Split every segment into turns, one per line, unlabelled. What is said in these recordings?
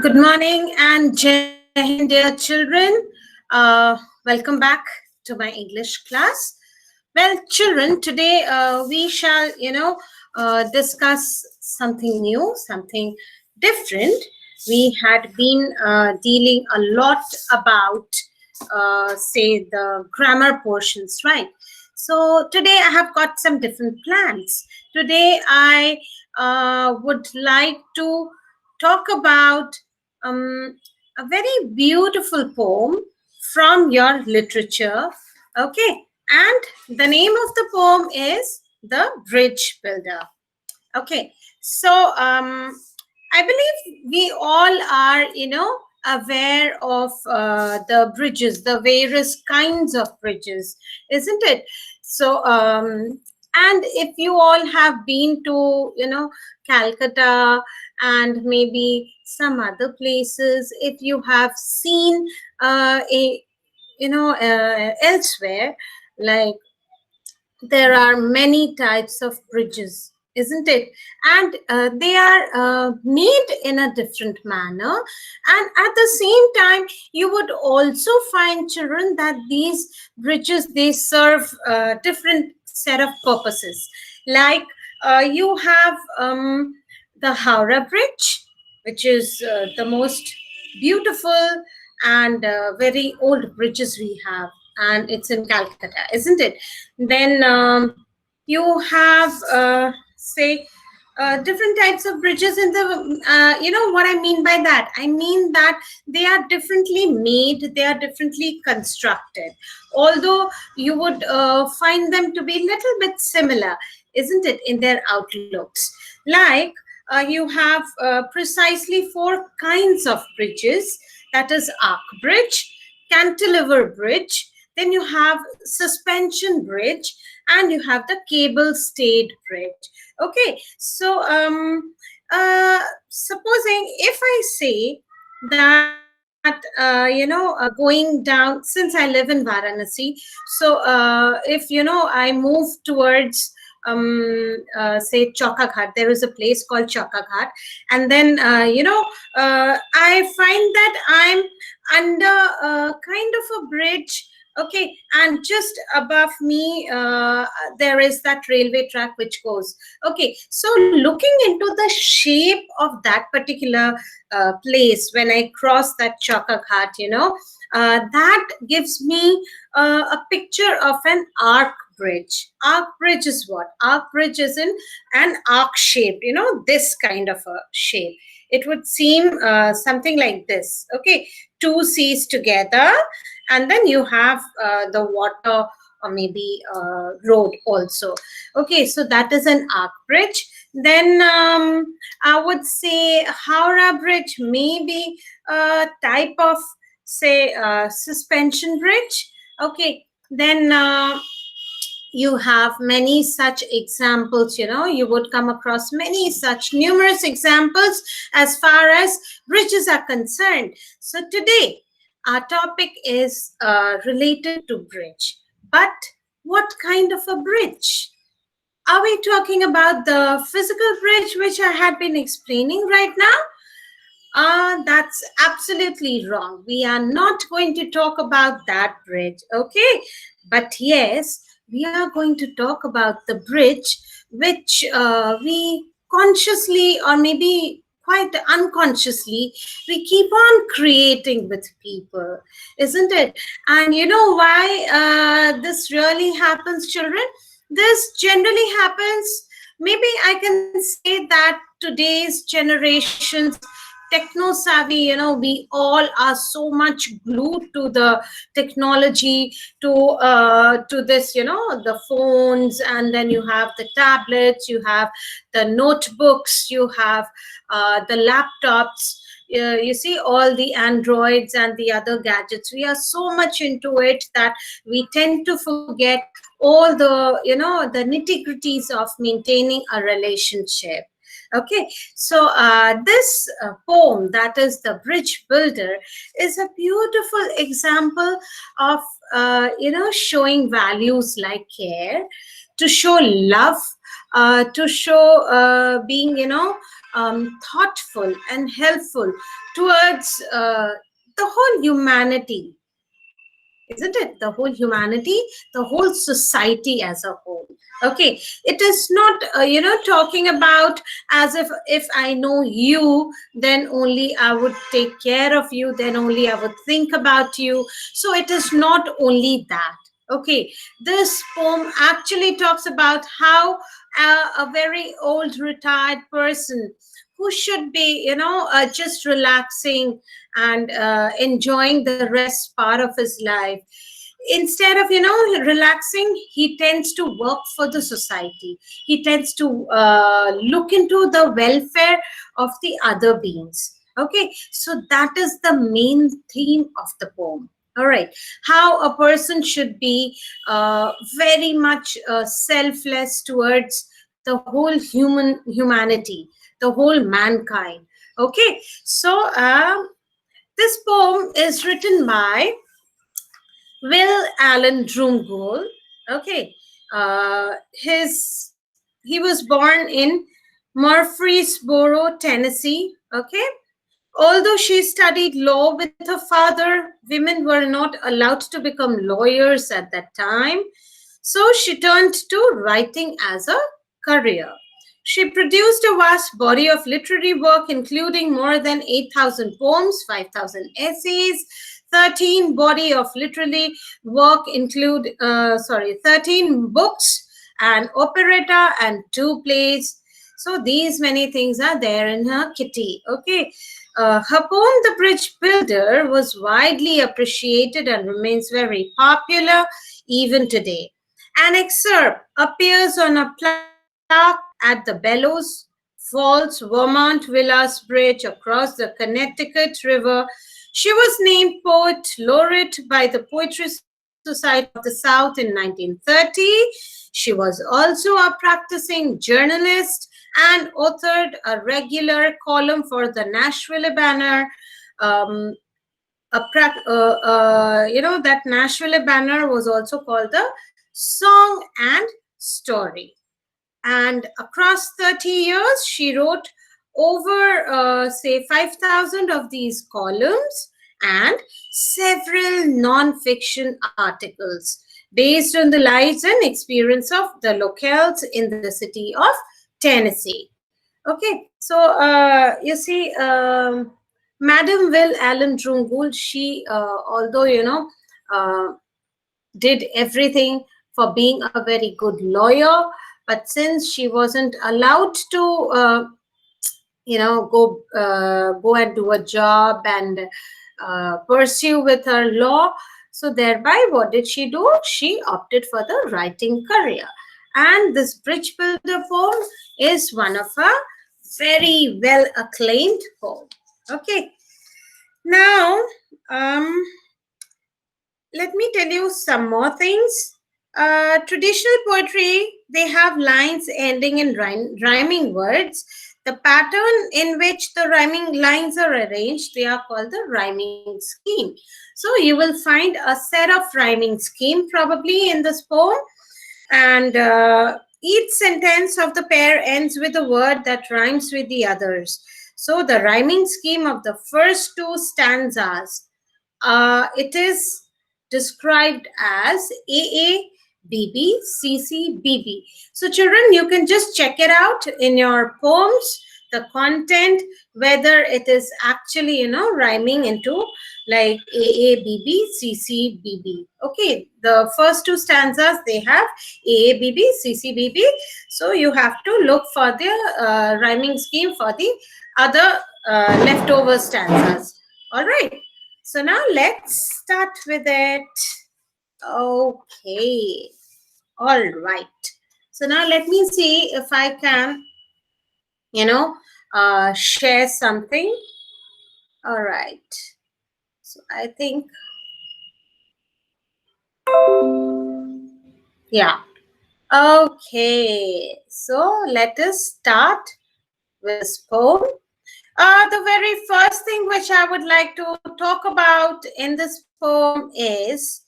Good morning and Jai Hind, dear children. Welcome back to my English class. Well, children, today we shall, discuss something new, something different. We had been dealing a lot about, say, the grammar portions, right? So today I have got some different plans. Today I would like to talk about a very beautiful poem from your literature. Okay, and the name of the poem is The Bridge Builder. Okay, so I believe we all are, aware of the bridges, the various kinds of bridges, isn't it? So, and if you all have been to, Calcutta and maybe some other places, if you have seen elsewhere, like there are many types of bridges, isn't it? And they are made in a different manner, and at the same time you would also find, children, that these bridges, they serve different set of purposes. Like you have the Howrah Bridge, which is the most beautiful and very old bridges we have, and it's in Calcutta, isn't it? Then you have, say, different types of bridges in the, you know what I mean by that? I mean that they are differently made, they are differently constructed, although you would find them to be a little bit similar, isn't it, in their outlooks. Like you have precisely four kinds of bridges, that is arc bridge, cantilever bridge, then you have suspension bridge, and you have the cable stayed bridge. Okay, so supposing if I say that going down, since I live in Varanasi, so if I move towards say Chowka Ghat, there is a place called Chowka Ghat, and then I find that I'm under kind of a bridge. Okay, and just above me there is that railway track which goes. Okay, so looking into the shape of that particular place when I cross that Chowka Ghat, that gives me a picture of an arc bridge. Arc bridge is what? Arc bridge is in an arc shape, this kind of a shape. It would seem something like this. Okay, two seas together, and then you have the water or maybe road also. Okay, so that is an arc bridge. Then I would say Howrah Bridge may be a type of, say, suspension bridge. Okay, then you have many such examples. You would come across many such numerous examples as far as bridges are concerned. So today our topic is related to bridge. But what kind of a bridge? Are we talking about the physical bridge which I had been explaining right now? That's absolutely wrong. We are not going to talk about that bridge, okay? But yes, we are going to talk about the bridge which we consciously, or maybe quite unconsciously, we keep on creating with people, isn't it? And you know why this really happens, children? This generally happens, maybe I can say that today's generations techno savvy, we all are so much glued to the technology, to this, the phones, and then you have the tablets, you have the notebooks, you have the laptops, you see all the androids and the other gadgets. We are so much into it that we tend to forget all the, the nitty-gritties of maintaining a relationship. Okay, so this poem, that is The Bridge Builder, is a beautiful example of showing values like care, to show love, to show being thoughtful and helpful towards the whole humanity, isn't it? The whole humanity, the whole society as a whole. Okay, it is not talking about as if I know you, then only I would take care of you, then only I would think about you. So it is not only that. Okay, this poem actually talks about how a very old retired person who should be just relaxing and enjoying the rest part of his life, instead of relaxing, he tends to work for the society. He tends to look into the welfare of the other beings. Okay, so that is the main theme of the poem. All right, how a person should be very much selfless towards the whole humanity, the whole mankind. Okay, so this poem is written by Will Allen Drumgoole. Okay, he was born in Murfreesboro, Tennessee. Okay, although she studied law with her father, women were not allowed to become lawyers at that time. So she turned to writing as a career. She produced a vast body of literary work, including more than 8,000 poems, 5,000 essays, 13 body of literary work 13 books, an operetta, and 2 plays. So these many things are there in her kitty. Okay. Her poem, The Bridge Builder, was widely appreciated and remains very popular even today. An excerpt appears on a plaque at the Bellows Falls, Vermont Villas Bridge across the Connecticut River. She was named Poet Laureate by the Poetry Society of the South in 1930. She was also a practicing journalist and authored a regular column for the Nashville Banner. Um, that Nashville Banner was also called the Song and Story. And across 30 years, she wrote over, say, 5,000 of these columns and several non-fiction articles based on the lives and experience of the locals in the city of Tennessee. Okay, so you see, Madam Will Allen Drumgoole, she, although, did everything for being a very good lawyer, but since she wasn't allowed to go and do a job and pursue with her law, so thereby what did she do? She opted for the writing career. And this Bridge Builder poem is one of her very well acclaimed poem. Okay, now let me tell you some more things. Traditional poetry, they have lines ending in rhyming words. The pattern in which the rhyming lines are arranged, they are called the rhyming scheme. So you will find a set of rhyming scheme probably in this poem, and each sentence of the pair ends with a word that rhymes with the others. So the rhyming scheme of the first 2 stanzas, it is described as AA, BB, CC, BB. So children, you can just check it out in your poems, the content, whether it is actually, rhyming into like AA, BB, CC, BB. Okay, the first 2 stanzas, they have AA, BB, CC, BB. So you have to look for the rhyming scheme for the other leftover stanzas. All right. So now let's start with it. Okay. All right. So now let me see if I can, share something. All right. So I think, yeah. Okay. So let us start with this poem. The very first thing which I would like to talk about in this poem is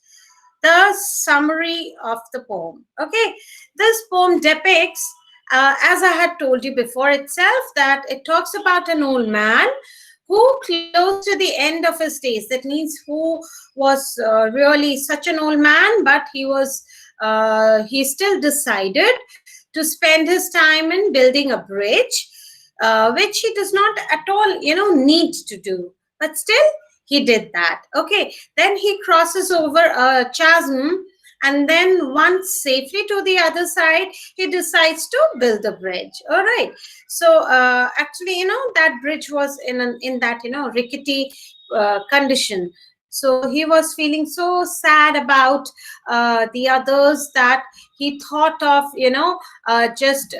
the summary of the poem. Okay, this poem depicts as I had told you before itself, that it talks about an old man who close to the end of his days, that means who was really such an old man, but he still decided to spend his time in building a bridge, which he does not at all, need to do. But still, he did that. Okay. Then he crosses over a chasm, and then once safely to the other side, he decides to build a bridge. All right. So actually, that bridge was in that rickety condition. So he was feeling so sad about the others that he thought of just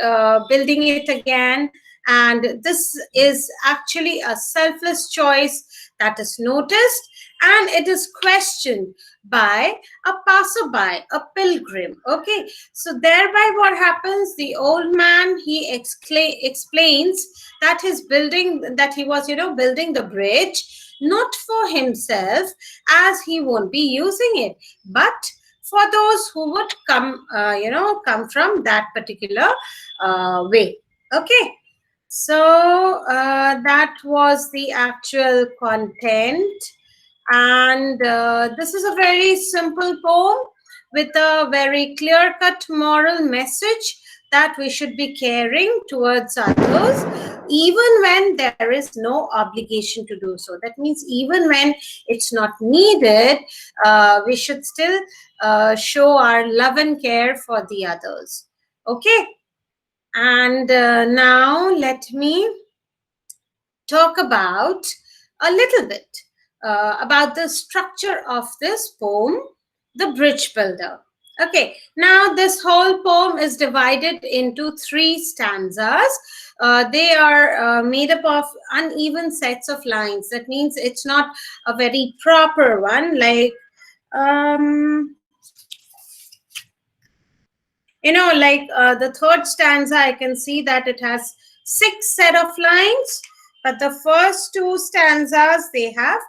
building it again. And this is actually a selfless choice that is noticed, and it is questioned by a passerby, a pilgrim. Okay, so thereby what happens, the old man, he explains that he was building the bridge not for himself, as he won't be using it, but for those who would come from that particular way. Okay, so that was the actual content. And this is a very simple poem with a very clear-cut moral message that we should be caring towards others, even when there is no obligation to do so. That means even when it's not needed, we should still show our love and care for the others. Okay. And now let me talk about a little bit about the structure of this poem, The Bridge Builder. Okay, now this whole poem is divided into 3 stanzas. They are made up of uneven sets of lines. That means it's not a very proper one, like the 3rd stanza, I can see that it has 6 set of lines, but the first 2 stanzas, they have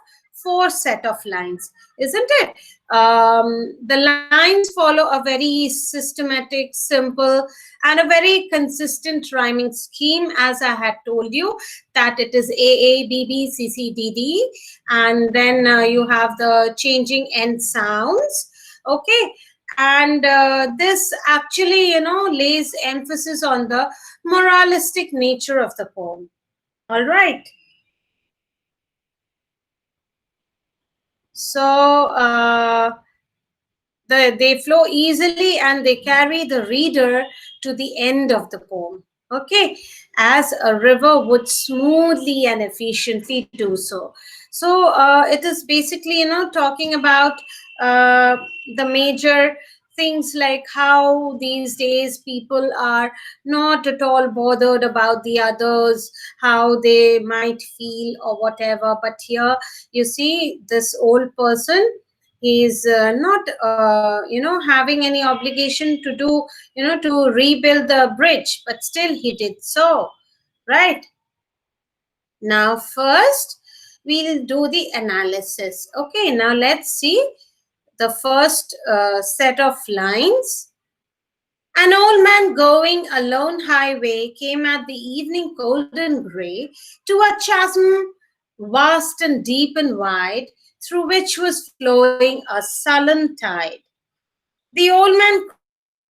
4 set of lines, isn't it? The lines follow a very systematic, simple, and a very consistent rhyming scheme, as I had told you, that it is A, A, B, B, C, C, D, D, and then you have the changing end sounds. Okay. And this actually, lays emphasis on the moralistic nature of the poem. All right. So they flow easily and they carry the reader to the end of the poem. Okay, as a river would smoothly and efficiently do so. So it is basically, talking about the major things, like how these days people are not at all bothered about the others, how they might feel or whatever. But here you see this old person, he's not having any obligation to do, to rebuild the bridge, but still he did so, right? Now first we'll do the analysis. Okay, now let's see the first set of lines. An old man going a lone highway came at the evening cold and grey to a chasm vast and deep and wide, through which was flowing a sullen tide. The old man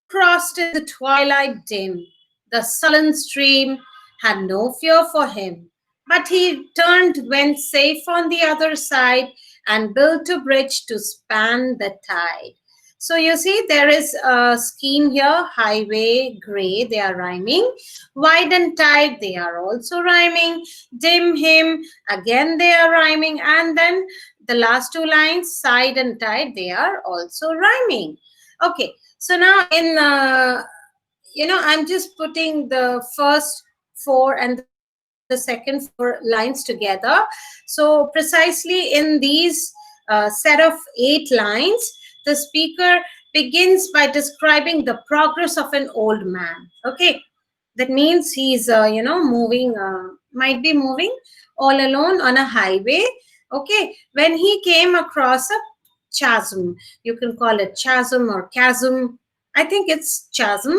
crossed in the twilight dim. The sullen stream had no fear for him, but he turned when safe on the other side and built a bridge to span the tide. So you see, there is a scheme here: highway, gray, they are rhyming. Wide and tight, they are also rhyming. Dim, him, again they are rhyming. And then the last 2 lines, side and tight, they are also rhyming. Okay, so now in, I'm just putting the first 4 and the second 4 lines together. So precisely in these set of 8 lines, the speaker begins by describing the progress of an old man. Okay, that means he's moving, might be moving all alone on a highway. Okay, when he came across a chasm, you can call it chasm or chasm, I think it's chasm,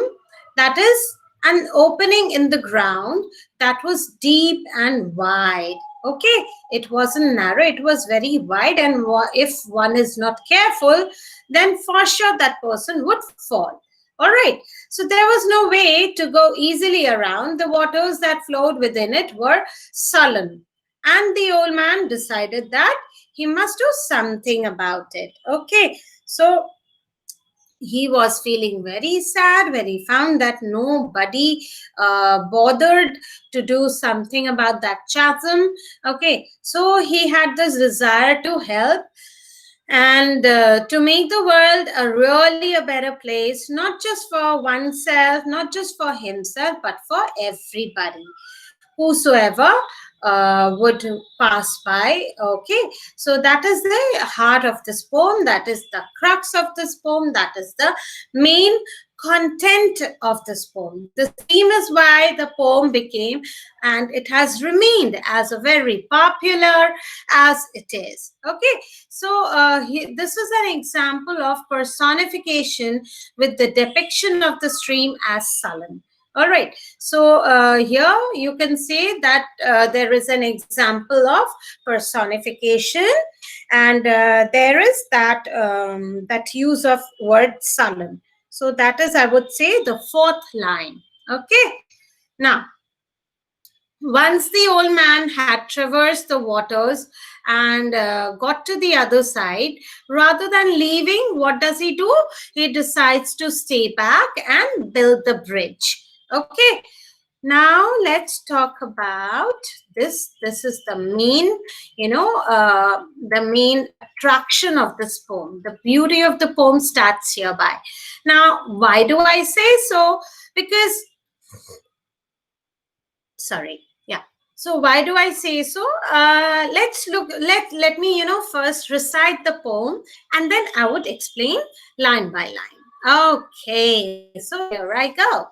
that is an opening in the ground that was deep and wide. Okay, it wasn't narrow, it was very wide, and if one is not careful, then for sure that person would fall. All right, so there was no way to go easily around. The waters that flowed within it were sullen, and the old man decided that he must do something about it. Okay, so he was feeling very sad when he found that nobody bothered to do something about that chasm. Okay, so he had this desire to help and to make the world a really a better place, not just for oneself, not just for himself, but for everybody, whosoever would pass by. Okay, so that is the heart of this poem, that is the crux of this poem, that is the main content of this poem. The theme is why the poem became, and it has remained as a very popular as it is. Okay, so this is an example of personification with the depiction of the stream as sullen. All right, so here you can say that there is an example of personification, and there is that that use of word sullen. So that is, I would say, the fourth line. Okay, now once the old man had traversed the waters and got to the other side, rather than leaving, what does he do? He decides to stay back and build the bridge. Okay, now let's talk about this. This is the main, the main attraction of this poem. The beauty of the poem starts hereby. Now, why do I say so? Because, sorry, yeah. So why do I say so? Let's look. Let me, first recite the poem, and then I would explain line by line. Okay, so here I go.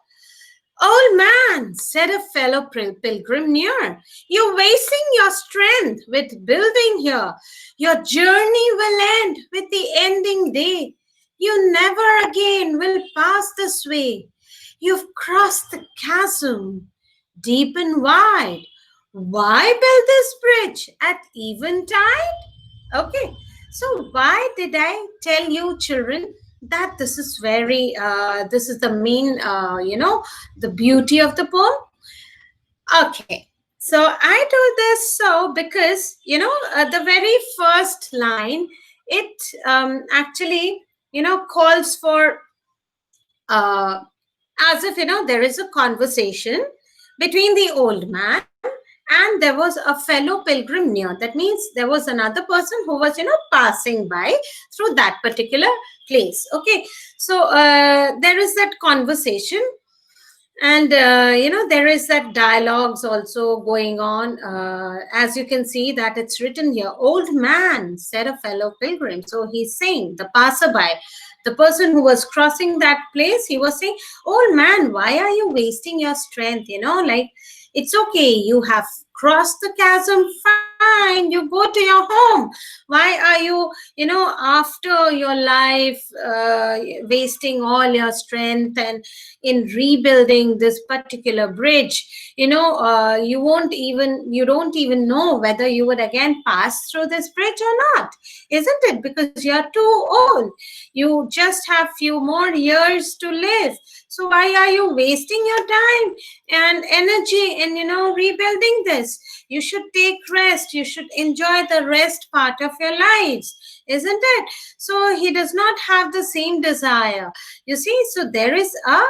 Old man, said a fellow pilgrim near, you're wasting your strength with building here. Your journey will end with the ending day. You never again will pass this way. You've crossed the chasm, deep and wide. Why build this bridge at eventide? Okay, so why did I tell you, children, that this is very, this is the main, the beauty of the poem? Okay, so I do this so because, the very first line, it actually, calls for, as if, there is a conversation between the old man and there was a fellow pilgrim near. That means there was another person who was, passing by through that particular place. Okay, so there is that conversation, and there is that dialogues also going on. As you can see that it's written here, old man, said a fellow pilgrim. So he's saying, the passerby, the person who was crossing that place, he was saying, old man, why are you wasting your strength? Like, it's okay, you have crossed the chasm, fine, you go to your home. Why are you, after your life, wasting all your strength and in rebuilding this particular bridge? You don't even know whether you would again pass through this bridge or not, isn't it? Because you're too old. You just have few more years to live. So why are you wasting your time and energy in, rebuilding this? You should take rest. You should enjoy the rest part of your lives, isn't it? So he does not have the same desire. You see, so there is a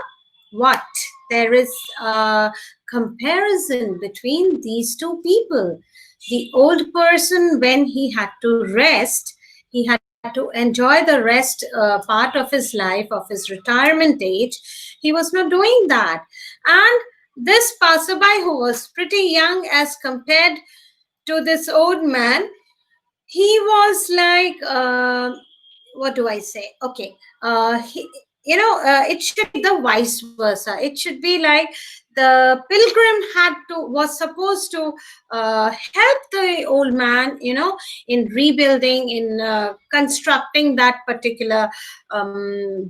what? There is a comparison between these two people. The old person, when he had to rest, he had to enjoy the rest part of his life, of his retirement age. He was not doing that. And this passerby, who was pretty young as compared to this old man, he was like, what do I say? Okay, it should be the vice versa. It should be like the pilgrim was supposed to help the old man, in rebuilding, in constructing that particular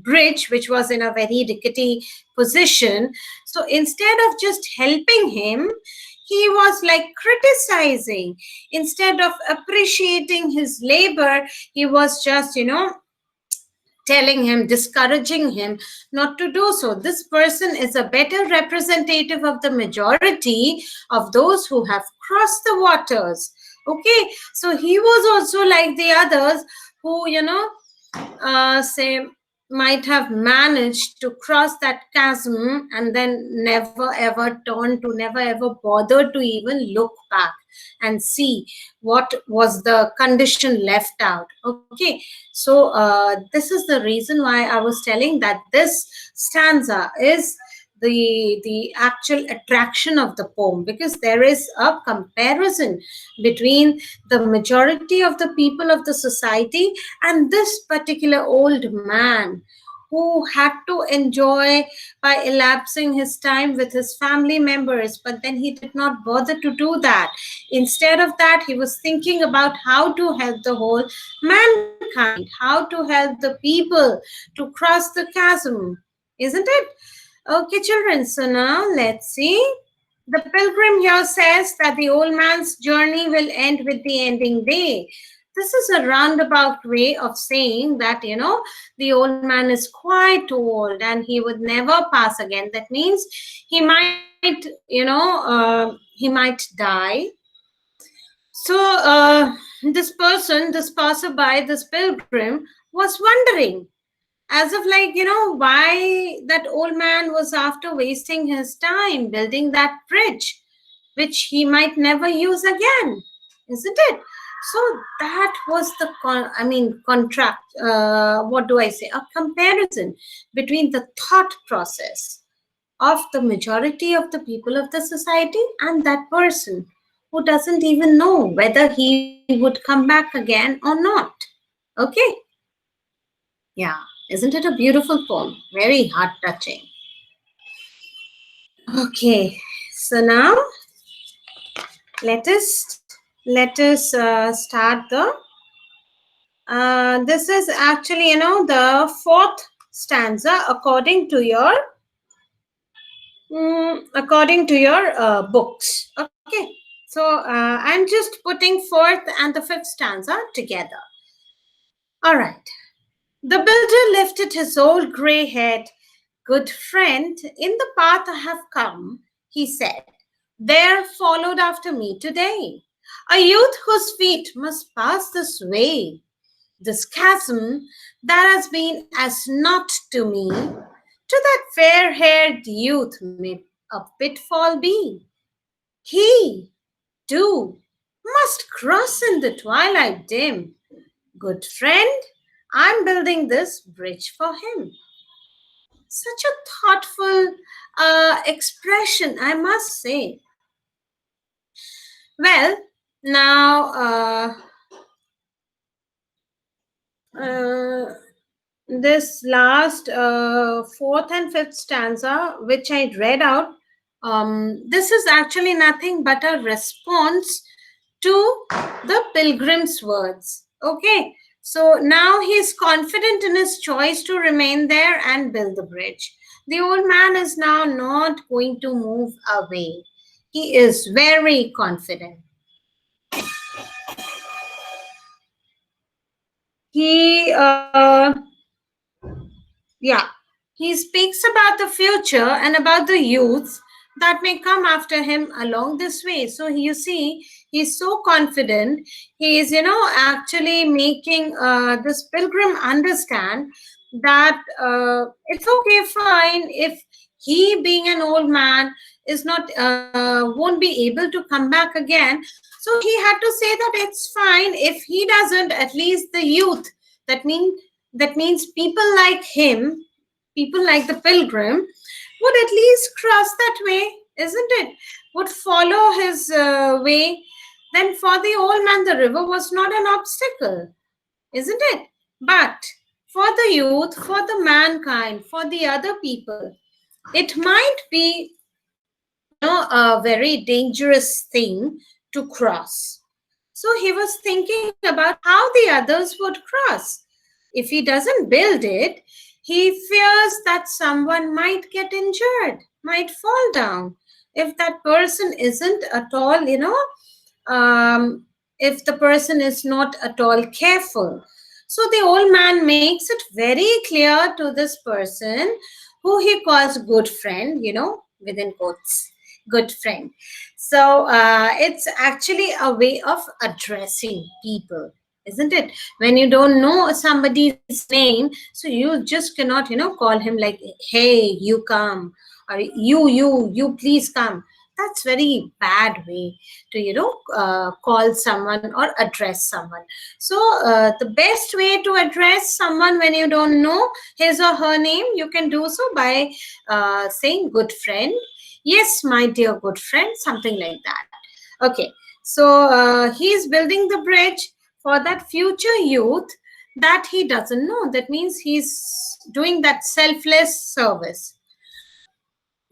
bridge, which was in a very rickety position. So instead of just helping him, he was like criticizing. Instead of appreciating his labor, he was just, telling him, discouraging him not to do so. This person is a better representative of the majority of those who have crossed the waters. Okay, so he was also like the others who, say, might have managed to cross that chasm and then never ever never ever bother to even look back and see what was the condition left out. Okay, so this is the reason why I was telling that this stanza is the actual attraction of the poem, because there is a comparison between the majority of the people of the society and this particular old man who had to enjoy by elapsing his time with his family members, but then he did not bother to do that. Instead of that, he was thinking about how to help the whole mankind, how to help the people to cross the chasm, isn't it? Okay, children, so now let's see. The pilgrim here says that the old man's journey will end with the ending day. This is a roundabout way of saying that, the old man is quite old and he would never pass again. That means he might, he might die. So this passerby, this pilgrim was wondering, as if like, why that old man was after wasting his time building that bridge, which he might never use again, isn't it? So that was the contract, what do I say, a comparison between the thought process of the majority of the people of the society and that person who doesn't even know whether he would come back again or not. Okay, yeah, isn't it a beautiful poem? Very heart touching. Okay, so now let us start the. This is actually, the fourth stanza according to your books. Okay, so I'm just putting fourth and the fifth stanza together. All right. The builder lifted his old grey head. Good friend, in the path I have come, he said, there followed after me today a youth whose feet must pass this way. This chasm that has been as naught to me, to that fair-haired youth may a pitfall be. He, too, must cross in the twilight dim. Good friend, I'm building this bridge for him. Such a thoughtful expression, I must say. Well, now this last fourth and fifth stanza, which I read out, this is actually nothing but a response to the pilgrim's words. Okay, so now he is confident in his choice to remain there and build the bridge. The old man is now not going to move away. He is very confident. He, yeah, he speaks about the future and about the youths that may come after him along this way. So you see, he's so confident. He is, actually making this pilgrim understand that it's okay, fine, if he, being an old man, is not won't be able to come back again. So he had to say that it's fine if he doesn't. At least the youth, that means people like him, people like the pilgrim, would at least cross that way, isn't it? Would follow his way. Then for the old man, the river was not an obstacle, isn't it? But for the youth, for the mankind, for the other people, it might be a very dangerous thing to cross. So he was thinking about how the others would cross. If he doesn't build it, he fears that someone might get injured, might fall down. If that person isn't at all, if the person is not at all careful. So the old man makes it very clear to this person, who he calls good friend, within quotes, good friend. So it's actually a way of addressing people, isn't it? When you don't know somebody's name, so you just cannot, call him like, hey, you come, or you please come. That's very bad way to, call someone or address someone. So the best way to address someone when you don't know his or her name, you can do so by saying good friend. Yes, my dear good friend, something like that. Okay, so he's building the bridge for that future youth that he doesn't know. That means he's doing that selfless service.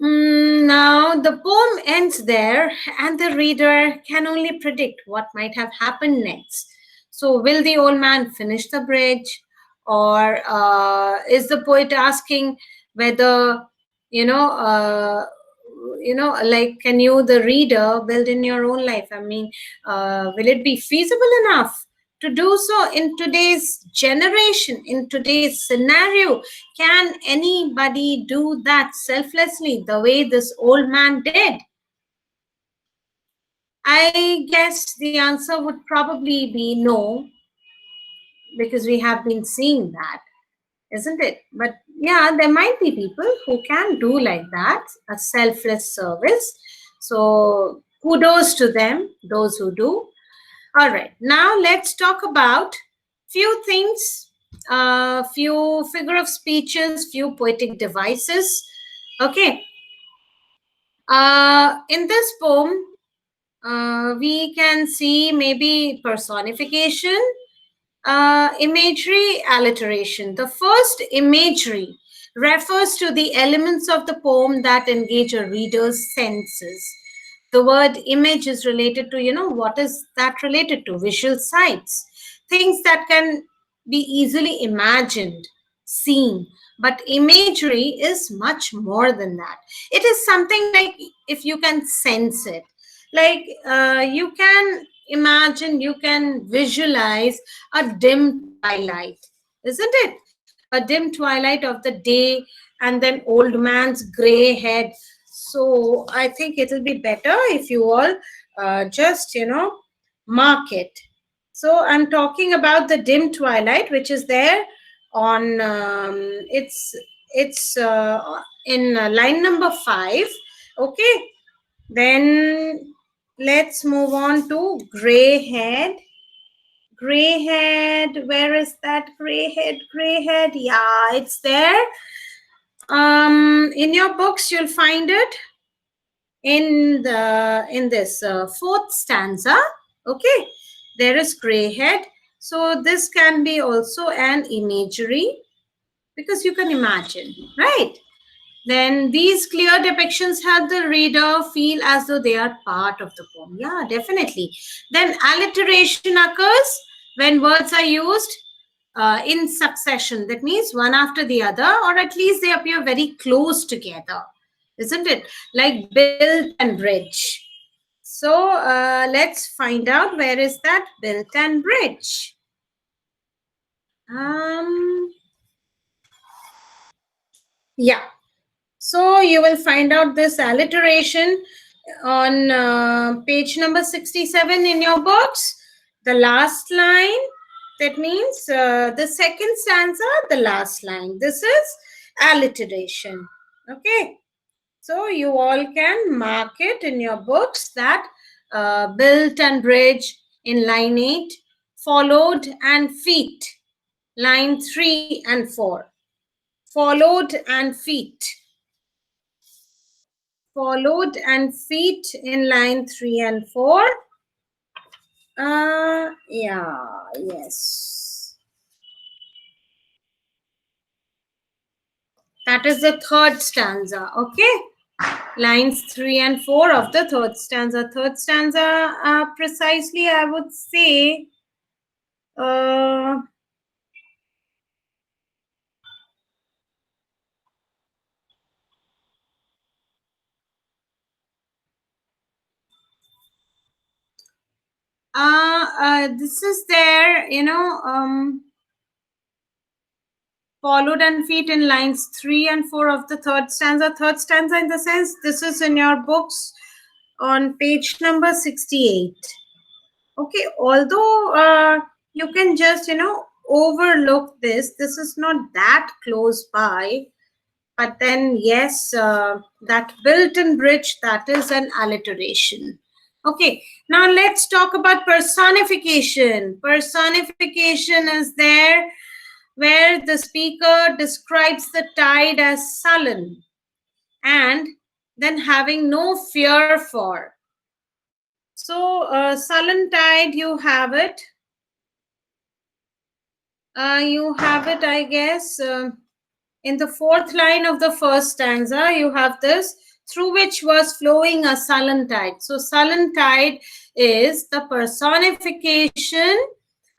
Now, the poem ends there, and the reader can only predict what might have happened next. So, will the old man finish the bridge, or is the poet asking whether, like, can you, the reader, build in your own life? I mean, will it be feasible enough to do so in today's generation, in today's scenario? Can anybody do that selflessly the way this old man did? I guess the answer would probably be no, because we have been seeing that, isn't it? But yeah, there might be people who can do like that, a selfless service. So kudos to them, those who do. All right, now let's talk about few things, few figure of speeches, few poetic devices. Okay, in this poem, we can see maybe personification, imagery, alliteration. The first, imagery, refers to the elements of the poem that engage a reader's senses. The word image is related to, what is that related to? Visual sights, things that can be easily imagined, seen. But imagery is much more than that. It is something like, if you can sense it, like you can imagine, you can visualize a dim twilight, isn't it? A dim twilight of the day, and then old man's gray head. So I think it'll be better if you all just, mark it. So I'm talking about the dim twilight, which is there on, it's in line number 5. Okay, then let's move on to gray head. Gray head, where is that gray head? Gray head, yeah, it's there. In your books, you'll find it in this fourth stanza. Okay, there is gray head. So this can be also an imagery, because you can imagine, right? Then these clear depictions help the reader feel as though they are part of the poem. Yeah, definitely. Then alliteration occurs when words are used in succession. That means one after the other, or at least they appear very close together, isn't it? Like built and bridge. So let's find out, where is that built and bridge. Yeah. So you will find out this alliteration on page number 67 in your books. The last line, that means the second stanza, the last line. This is alliteration. Okay. So you all can mark it in your books, that built and bridge in line 8, followed and feet, line 3 and 4. Followed and feet. Followed and feet in line 3 and 4. Yeah, yes. That is the third stanza, okay? Lines 3 and 4 of the third stanza. Third stanza, precisely, I would say, uh, this is there, followed and feet in lines 3 and 4 of the third stanza. Third stanza, in the sense, this is in your books on page number 68. Okay, although you can just, overlook this. This is not that close by. But then, yes, that built-in bridge, that is an alliteration. Okay, now let's talk about personification. Personification is there where the speaker describes the tide as sullen and then having no fear for. So, sullen tide, you have it. I guess, in the fourth line of the first stanza, you have this, through which was flowing a sullen tide. So, sullen tide is the personification,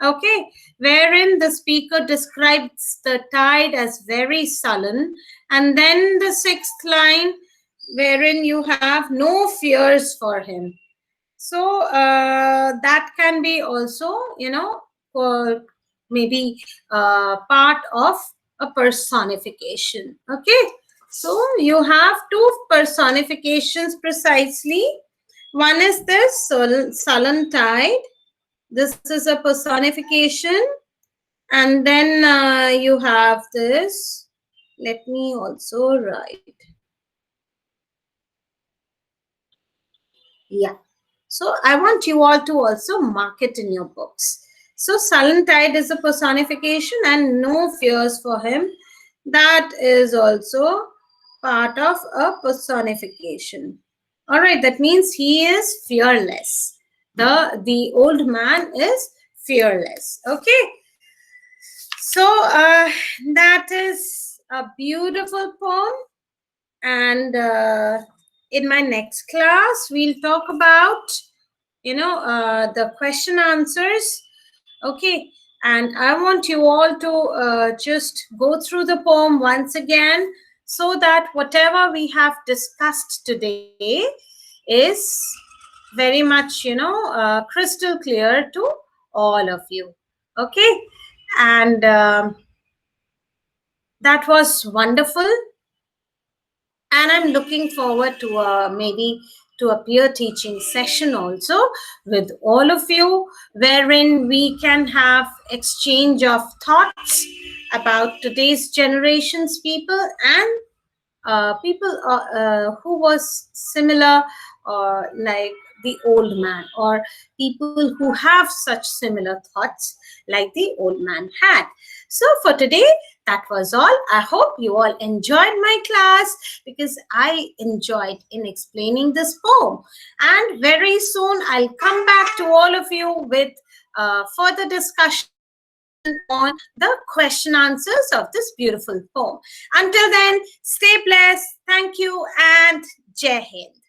okay, wherein the speaker describes the tide as very sullen. And then the sixth line, wherein you have no fears for him. So that can be also, maybe part of a personification. Okay, so you have two personifications precisely. One is this sullen tide. This is a personification. And then you have this. Let me also write. Yeah. So I want you all to also mark it in your books. So sullen tide is a personification and no fears for him. That is also part of a personification. All right, that means he is fearless. The old man is fearless. Okay. So that is a beautiful poem. And in my next class, we'll talk about, the question answers. Okay. And I want you all to just go through the poem once again, so that whatever we have discussed today is very much, crystal clear to all of you. Okay. And that was wonderful. And I'm looking forward to maybe to a peer teaching session also with all of you, wherein we can have exchange of thoughts about today's generation's people and people who was similar, or like the old man, or people who have such similar thoughts like the old man had. So for today, that was all. I hope you all enjoyed my class, because I enjoyed in explaining this poem. And very soon I'll come back to all of you with further discussion on the question answers of this beautiful poem. Until then, stay blessed. Thank you and Jai Hind.